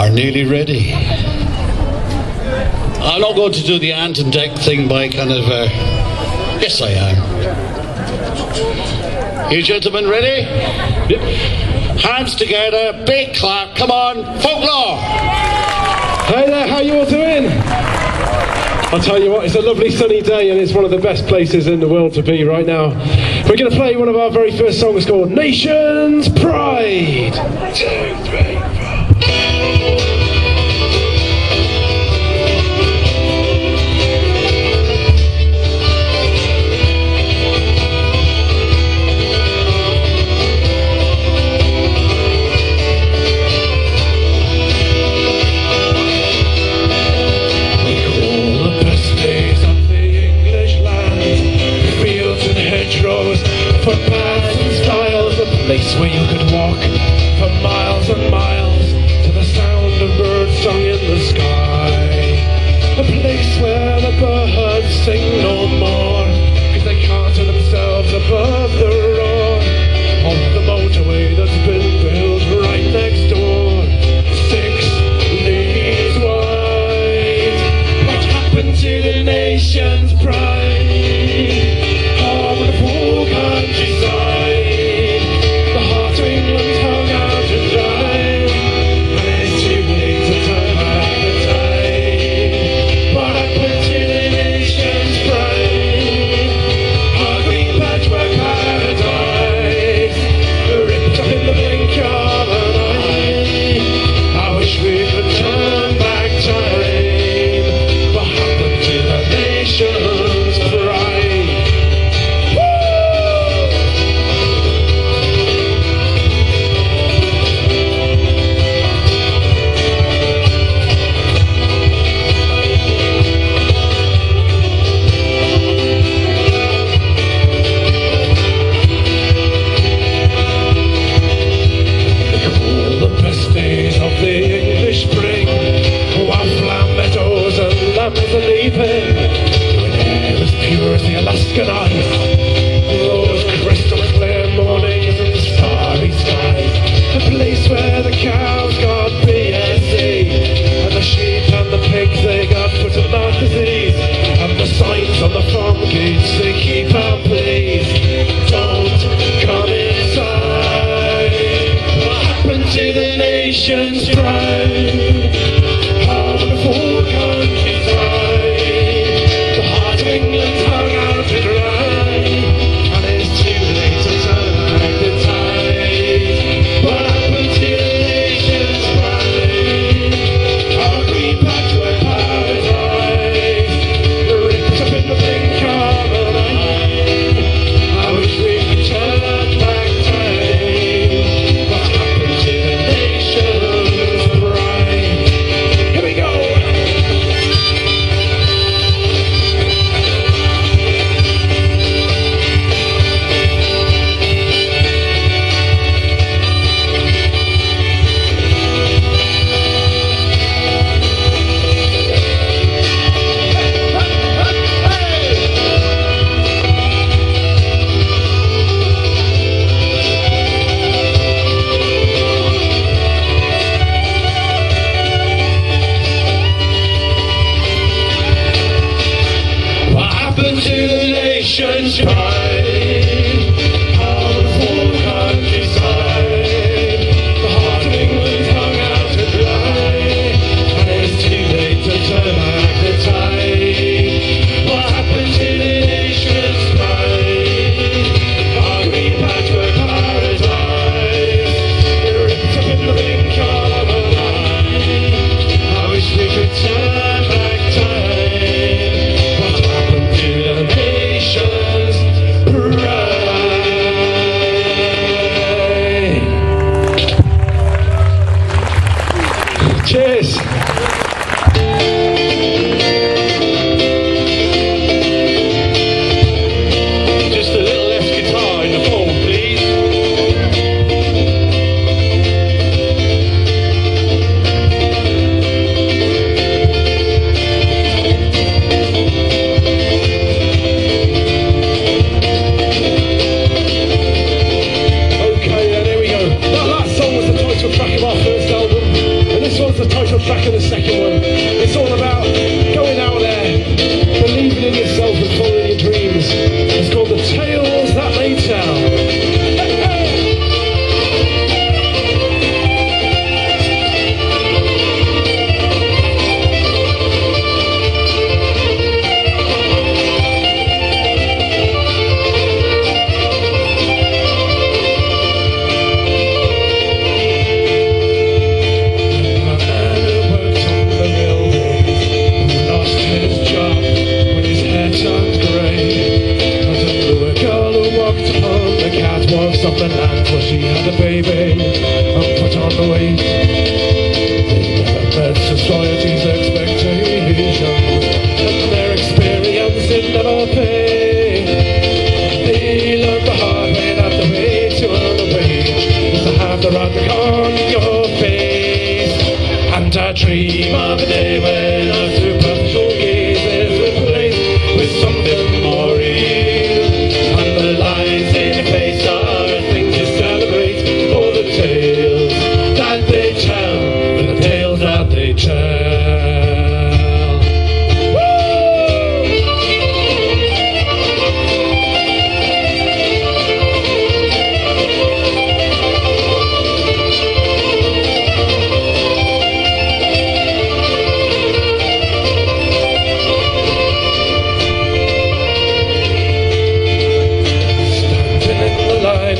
are nearly ready. I'm not going to do the ant and deck thing by kind of... yes, I am. You gentlemen ready? Yep. Hands together, big clap, come on, Folklaw! Hey there, how you all doing? I'll tell you what, it's a lovely sunny day and it's one of the best places in the world to be right now. We're going to play one of our very first songs called Nation's Pride. 2, 3, 4. Footpaths and stiles, a place where you could walk for miles and miles to the sound of birds sung in the sky. A place where the birds sing no more, cause they can't hear themselves above the roar of the motorway that's been built right next door, 6 lanes wide. What happened to the nation's pride? Countryside, the heart of England hung out to dry, and it's too late to turn back the tide. What happened to the nation's pride? Our green patchwork paradise, ripped up in the blink of an eye. I wish we could turn back time. What happened to the nation's pride? Alaskan ice, those crystal clear mornings and starry skies, a place where the cows got BSE and the sheep and the pigs they got foot and mouth disease, and the signs on the farm gates they keep out, please don't come inside. What happened to the nation's pride? How the full countryside, the heart of England's hung out to dry, and it's too late to turn back the tide. What happened to the nation's pride? Our green patchwork paradise, ripped up in the blink of an eye. I wish we could turn back time. What happened to the nation's pride? Here we go! To the nation's pride, how the full countryside, the heart of England hung out to dry, and it's too late to turn back the tide. What happened to the nation's pride? Our green patchwork paradise, ripped up in the blink of an eye. I wish we could turn back time. The nation's pride. Cheers. Just a little less guitar in the bowl, please. Okay, there we go. That last song was the title track of our first album, and this one's the title the back of the second one. It's all about going out there, believing in yourself and following your dreams. It's called The Tales That They Tell. Walks up the land till she had a baby and put on the weight. They never met society's expectations, and their experience it never paid. They learned the hard way that the way to earn a wage is to have the rod on your face. And I dream of a day when our superficial gaze is replaced with something more real, and the lines in your face are things you celebrate for the tales that they tell, for the tales that they tell.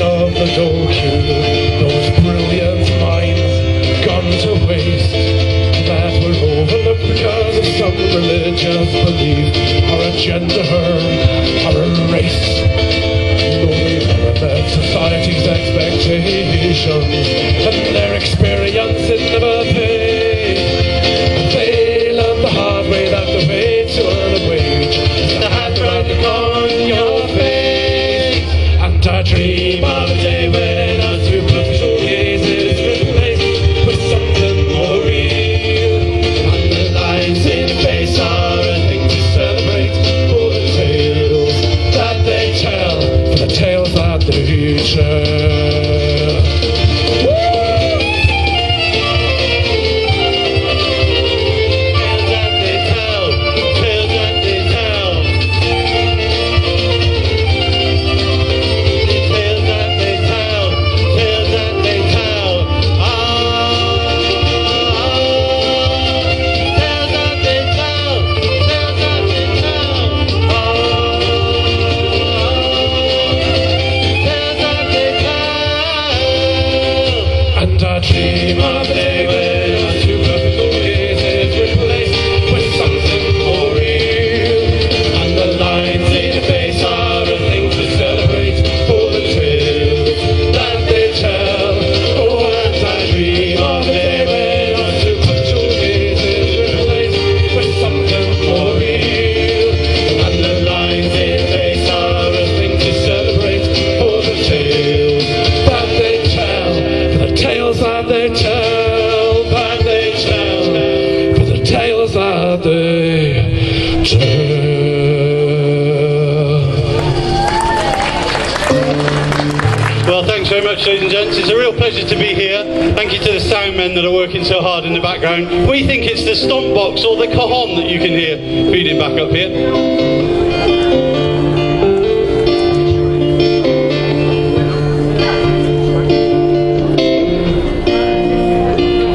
Of the door queue, those brilliant minds gone to waste, that were overlooked because of some religious belief, or a gender, or a race. Nobody ever met society's expectations, and their experience it never paid. They learned the hard way that the way to earn a wage is to have the right on your face. And I dream of a day when our superficial gaze is replaced with something more real, and the lines in your face are a thing to celebrate for the tales that they tell, for the tales that they tell. Dream of a day when our superficial gaze is replaced with something more real, and the lines in your face are a thing to celebrate for the tales that they tell. Oh, and I dream of a day when our superficial gaze is replaced with something more real, and the lines in your face are a thing to celebrate for the tales that they tell, for the tales that they tell, that they tell, for the tales that they tell. Well, thanks very much, ladies and gents. It's a real pleasure to be here. Thank you to the sound men that are working so hard in the background. We think it's the stomp box or the cajon that you can hear feeding back up here.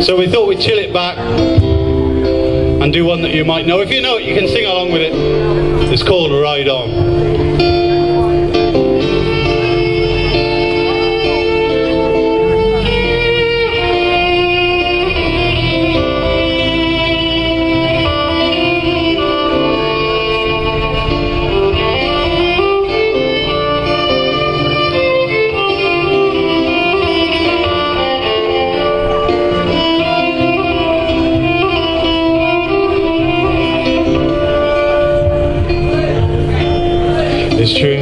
So we thought we'd chill it back and do one that you might know. If you know it, you can sing along with it. It's called Ride On. It's true,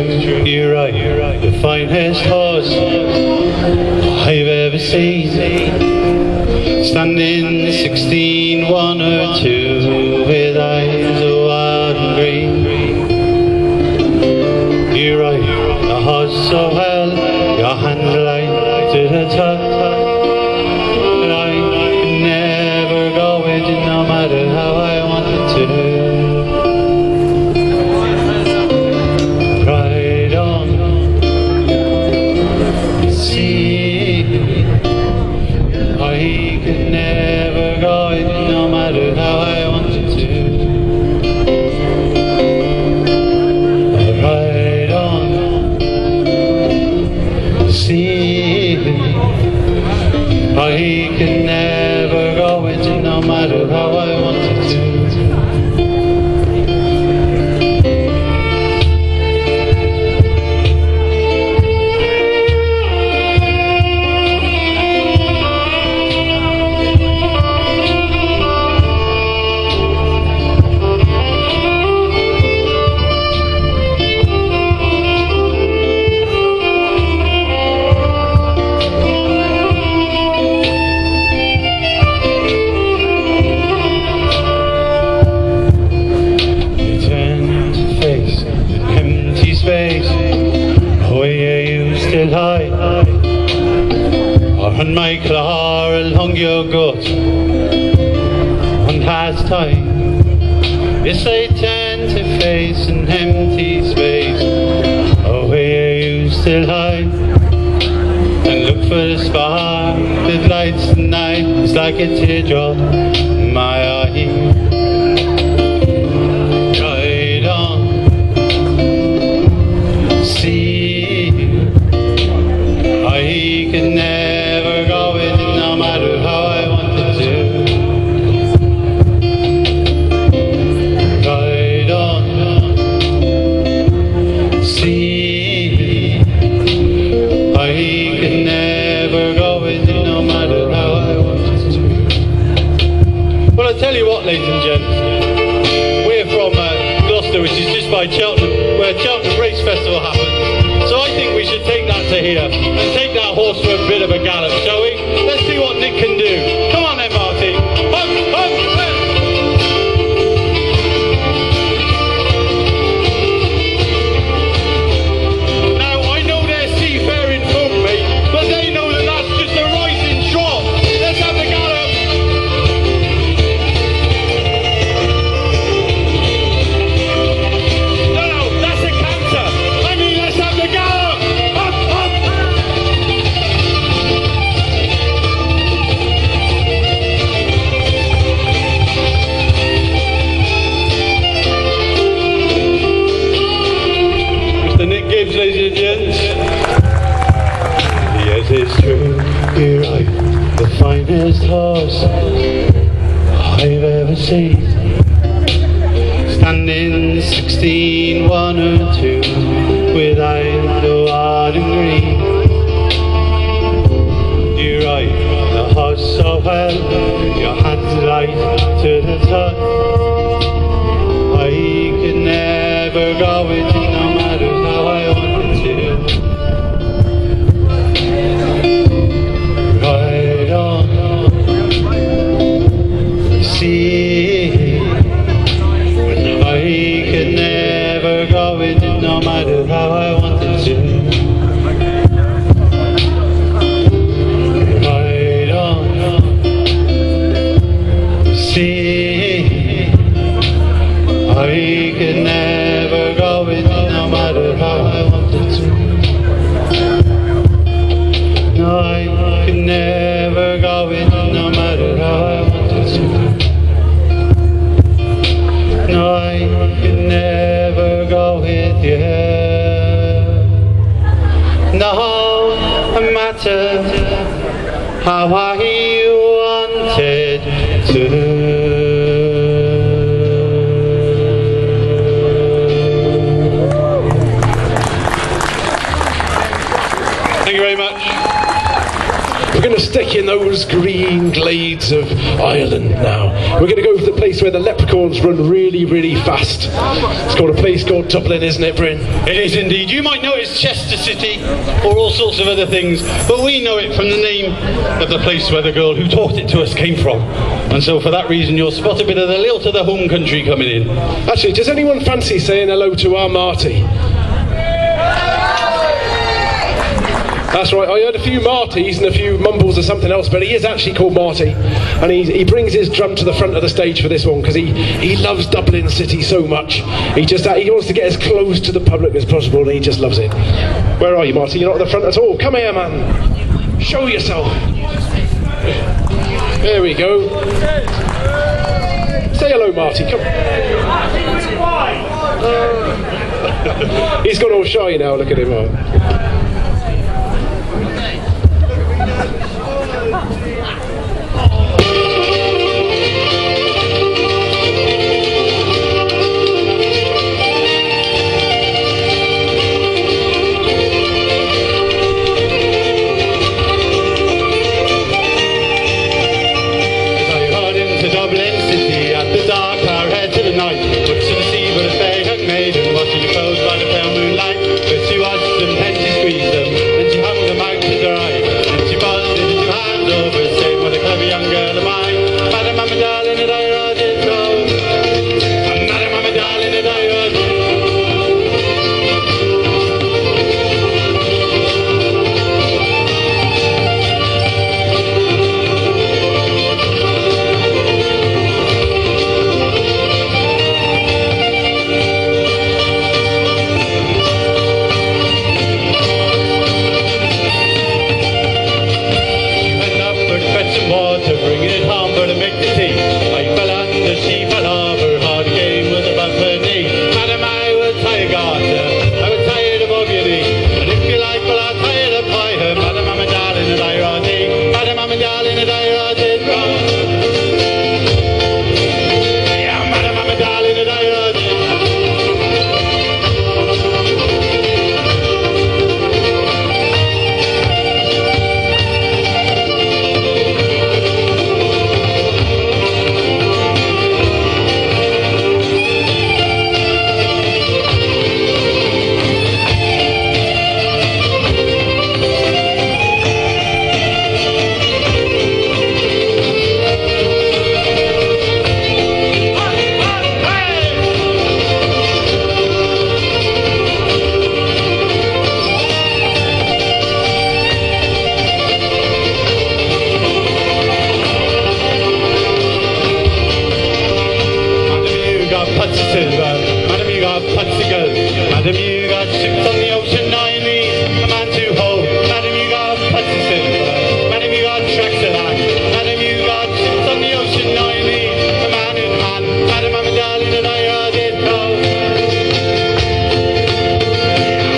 you're right, the finest horse I've ever seen, standing 16, 1 or 2, with eyes of wild and green. You're right, the horse so well, your hand light to the top, and I never going matter how I wanted to. And my claw along your gut and has time. Yes, I turn to face an empty space. Oh, where you still hide and look for the spark that lights the night. It's like a teardrop in my eye. Ride on, see, I can never go with it no matter how I wanted to. Ride on, see, I can never go with it no matter how I wanted to. Well, I tell you what, ladies and gents, we're from Gloucester, which is just by Cheltenham, where Cheltenham Race Festival happens. So I think we should take that to here and take that horse for a bit of a gallop, shall we? Let's see what Nick can do. Come on then, Marty. Hum, hum, hum. Now, I know they're seafaring folk, mate, but they know that that's just a rising trot. Let's have the gallop. No, that's a canter. I mean, let's have the gallop. Hum, hum. Mr. Nick Gibbs, ladies and gents. Yes, it's true, you're right. The finest horse I've ever seen. Standing 16, 1 or 2, with eyes so hard and green. You're right, the horse so well, your hands light to the touch. I could never go with it no matter how I wanted to. Ride on, see, I could never go with it no matter how I wanted to. Ride on, see, I could never go with it no matter how I wanted to. No, I could never go with it no matter how I wanted to. No, I could never go with you. No matter how I wanted to. Thank you very much. We're going to stick in those green glades of Ireland now. We're going to go to the place where the leprechauns run really, really fast. It's called a place called Dublin, isn't it, Bryn? It is indeed. You might know it's Chester City or all sorts of other things, but we know it from the name of the place where the girl who taught it to us came from. And so for that reason you'll spot a bit of the lilt of the home country coming in. Actually, does anyone fancy saying hello to our Marty? That's right, I heard a few Martys and a few mumbles or something else, but he is actually called Marty. And he brings his drum to the front of the stage for this one because he loves Dublin City so much. He wants to get as close to the public as possible and he just loves it. Where are you, Marty? You're not at the front at all. Come here, man. Show yourself. There we go. Say hello, Marty. Come. He's gone all shy now, look at him. Dublin city at the dark hour, head to the night. Looks to the sea but a fair young maiden, washing her clothes by the pale moonlight. First she washed them, then she squeezed them, then she hung them out to dry. Then she buzzed it into hand over, saying, what a clever young girl am I. Madam, I'm a darling, and I rode it home. Madam, I'm a darling, and I rode it. Bringing it home for to make the tea. I fell under, she fell over, hard game was above her knee. Madam, I was tired, I was tired of ogilvy, and if you like, well, I'll tie it up by her. Madam, I'm a darling, and I rode it. Madam, I'm a darling, and I rode it wrong. Yeah, madam, I'm a darling, and I rode it. Madam, you got pots of gold. Madam, you got ships on the ocean, nine leagues, a man to hold. Madam, you got pots of silver. Madam, you got tracks of land. Madam, you got ships on the ocean, nine leagues, a man in hand. Madam, I'm a darling, and I heard it go.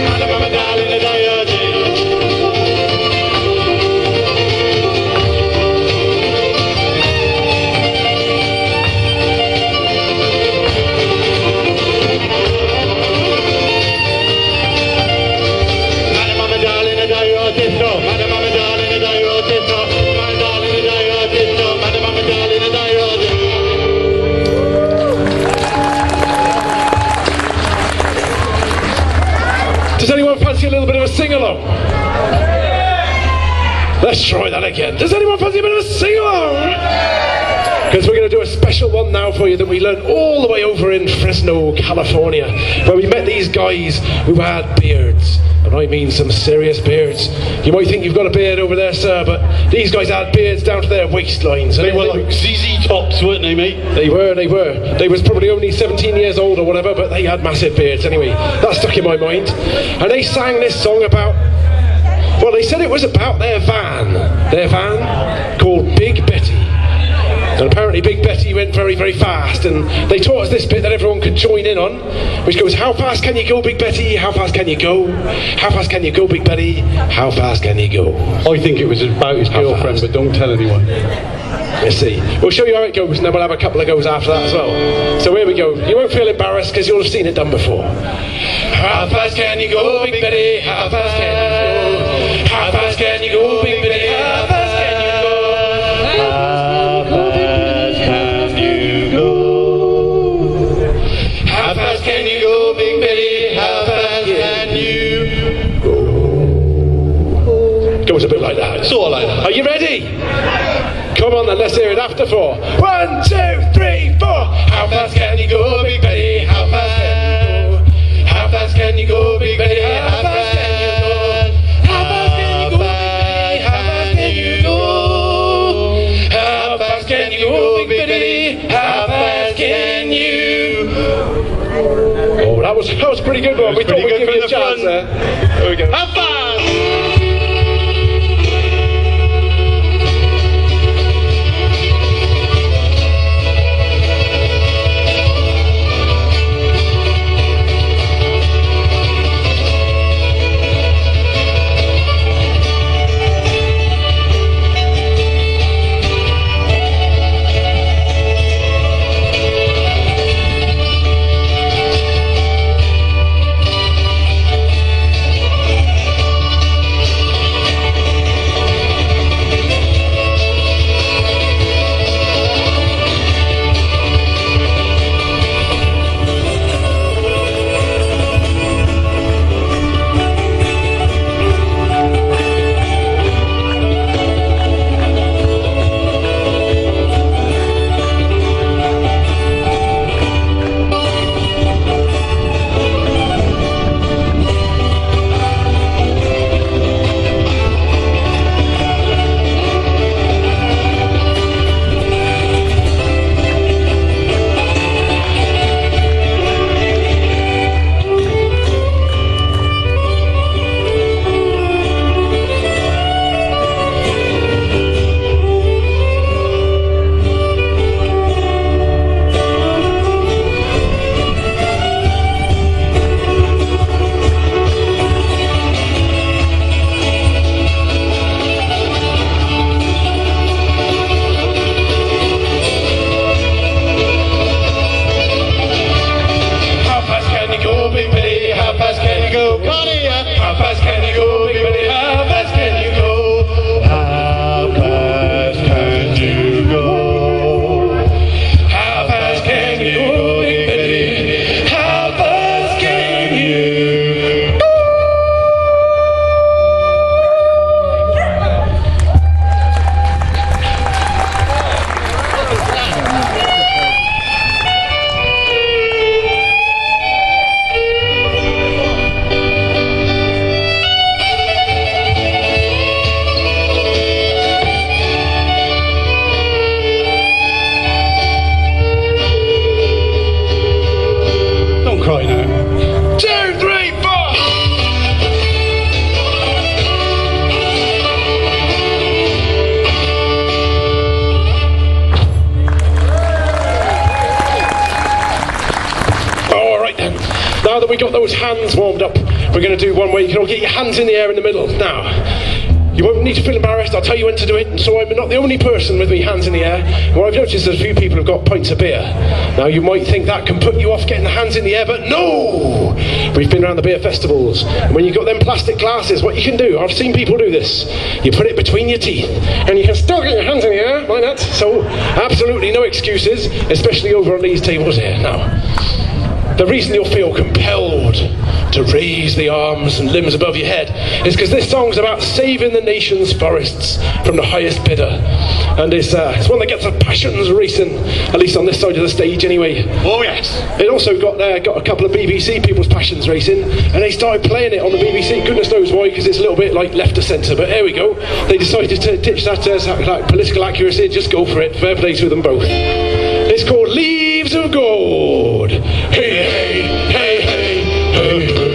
Madam, I'm a darling, and I heard it. Madam, I'm a darling, and I wrote it. My darling, and I wrote it. Madam, I'm a darling, and I wrote it. Does anyone fancy a little bit of a sing-along? Let's try that again. Does anyone fancy a bit of a sing-along? Because we're going to do a special one now for you that we learned all the way over in Fresno, California, where we met these guys who had beards. And I mean some serious beards. You might think you've got a beard over there, sir, but these guys had beards down to their waistlines. They were like ZZ Tops, weren't they, mate? They were. They was probably only 17 years old or whatever, but they had massive beards anyway. That stuck in my mind. And they sang this song about, well, they said it was about their van called Big Betty. And apparently Big Betty went very, very fast, and they taught us this bit that everyone could join in on, which goes, how fast can you go, Big Betty? How fast can you go? How fast can you go, Big Betty? How fast can you go? I think it was about his girlfriend, but don't tell anyone. Let's see. We'll show you how it goes, and then we'll have a couple of goes after that as well. So here we go. You won't feel embarrassed, because you'll have seen it done before. How fast can you go, Big Betty? How fast can you go? How fast can you go, Big Betty? How fast can you go? How fast can you go, Big Betty? How fast can you go? Goes a bit like that. Sort of like that. Are you ready? Come on then, let's hear it after 4. 1, 2, 3, 4. How fast can you go, Big Betty? How fast can you go? How fast can you go, Big Betty? How fast can you go? How fast can you go, Big Betty? How fast can you go? How fast can you go, Big Betty? How fast can you? Oh, that was pretty good one. We thought we'd give you a chance there. There we go. How fast? that we got those hands warmed up, we're going to do one where you can all get your hands in the air in the middle. Now, you won't need to feel embarrassed, I'll tell you when to do it, and so I'm not the only person with my hands in the air. What I've noticed is a few people have got pints of beer. Now you might think that can put you off getting the hands in the air, but no! We've been around the beer festivals, and when you've got them plastic glasses, what you can do, I've seen people do this, you put it between your teeth, and you can still get your hands in the air, like that. So, absolutely no excuses, especially over on these tables here. Now, the reason you'll feel compelled to raise the arms and limbs above your head is because this song's about saving the nation's forests from the highest bidder. And it's one that gets the passions racing, at least on this side of the stage anyway. Oh yes. It also got a couple of BBC people's passions racing, and they started playing it on the BBC. Goodness knows why, because it's a little bit like left of centre, but there we go. They decided to ditch that political accuracy and just go for it. Fair play to them both. It's called Leaves of Gold. Hey, hey, hey, hey, hey, hey.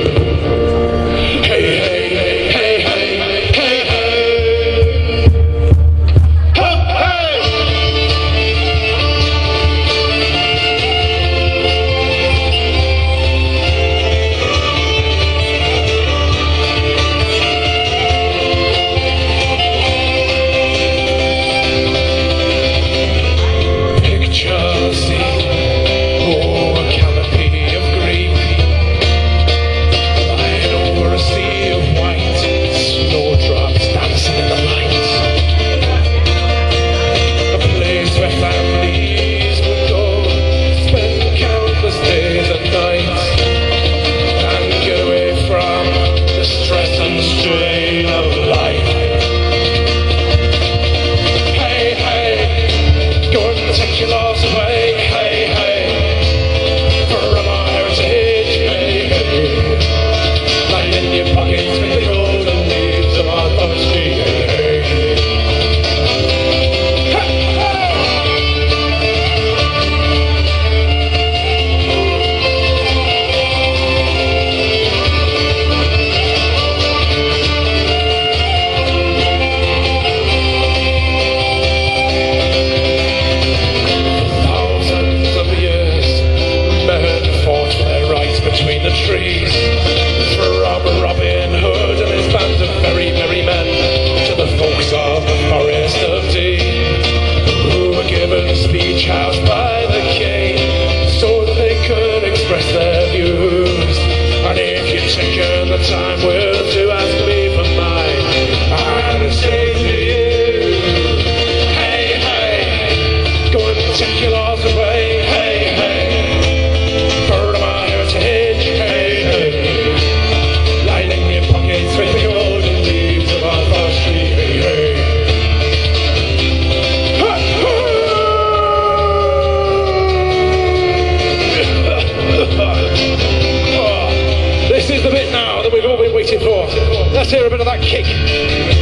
Let's hear a bit of that kick,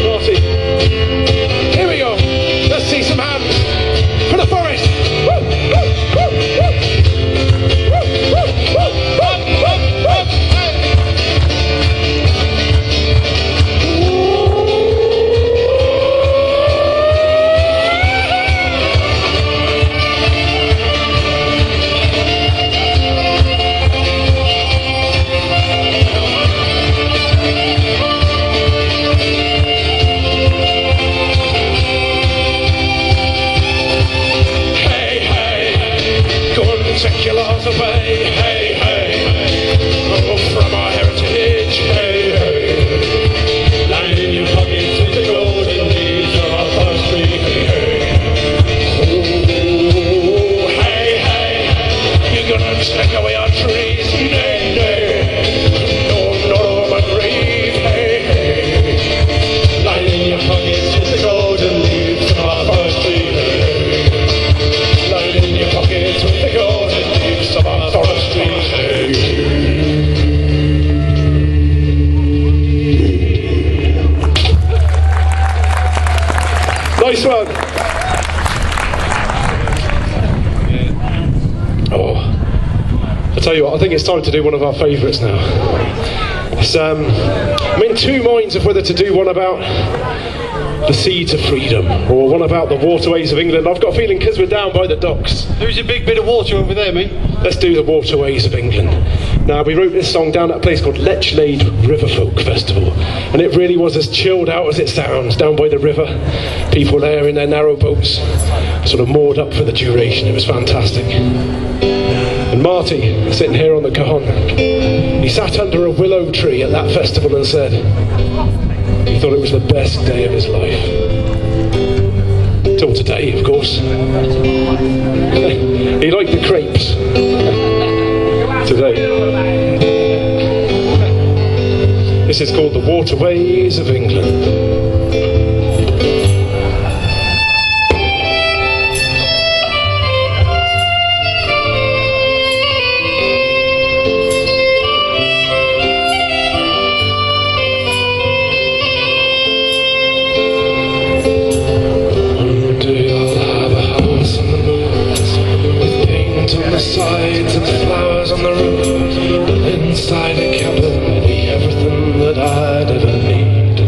Marty. Here we go. Let's see some hands for the forest. Woo, woo, woo, woo. Woo, woo, woo, woo, woo, take your laws away, hey, hey, oh, from our heritage, hey, hey, lying in your pockets with the golden leaves of our forestry, hey, hey, oh, hey, hey, you're gonna take away our trees, nay, nay, no, not over my grave, hey, hey, lying in your pockets with the golden leaves of our forestry, hey, hey, lying in your pockets with the golden of our forestry. Nice one. Oh, I tell you what, I think it's time to do one of our favourites now. It's, I'm in two minds of whether to do one about The Seeds of Freedom, or one about the waterways of England. I've got a feeling because we're down by the docks. There's a big bit of water over there, mate. Let's do the waterways of England. Now, we wrote this song down at a place called Lechlade Riverfolk Festival, and it really was as chilled out as it sounds, down by the river. People there in their narrow boats, sort of moored up for the duration. It was fantastic. And Marty, sitting here on the cajon, he sat under a willow tree at that festival and said he thought it was the best day of his life. Till today, of course. He liked the crepes. Today. This is called The Waterways of England. Sides and flowers on the roof, inside a cabin, be everything that I'd ever need.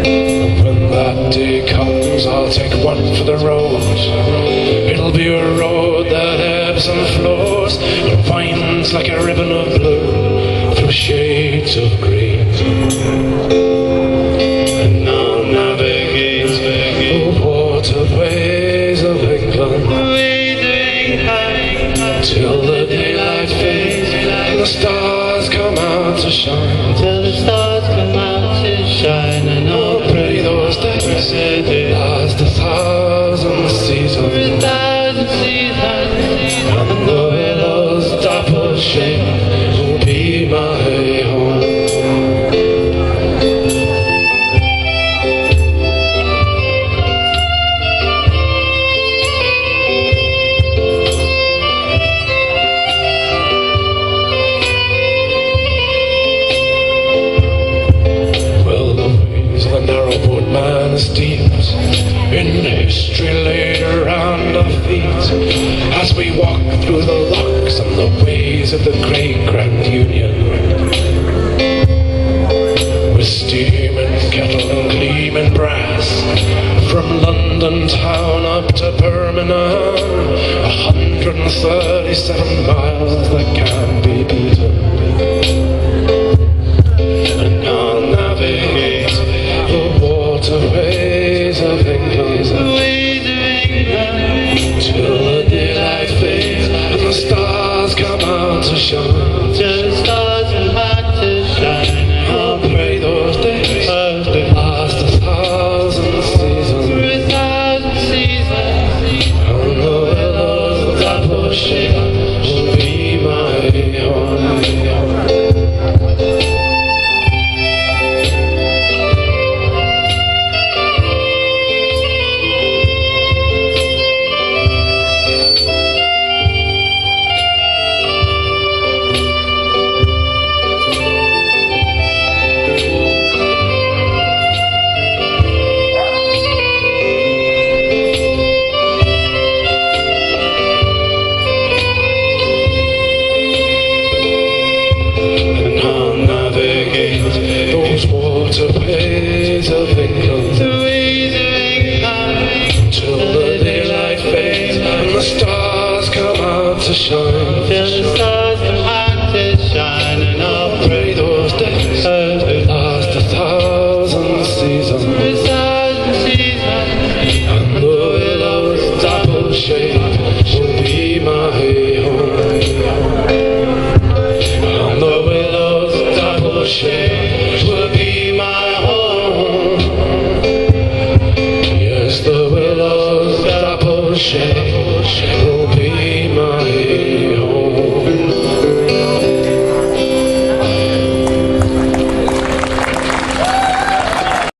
And when that day comes, I'll take one for the road. It'll be a road that ebbs and flows, and winds like a ribbon of blue through shades of green. And I'll navigate the waterways of England till the daylight fades and the stars come out to shine. Till the stars come out to shine, and I'll pray those days last 1,000 seasons, and the willows dapple shade will be my home. Man steams in history laid around our feet as we walk through the locks and the ways of the great Grand Union. With steam and kettle and gleaming brass, from London town up to Birmingham, 137 miles that can't be beaten. And I'll navigate the waterways of England, till the daylight fades and the stars come out to shine. till the stars come out to shine. I'll pray those days last 1,000 seasons, and the willows that will shade will be my home. Those waterways of England, till the daylight fades and the stars come out to shine. Till the stars come out to shine, and I'll Pray those days last 1,000 seasons, and the willows dapple shade will be my home. And the willows dapple shade will be my home. Yes, the willows dapple shade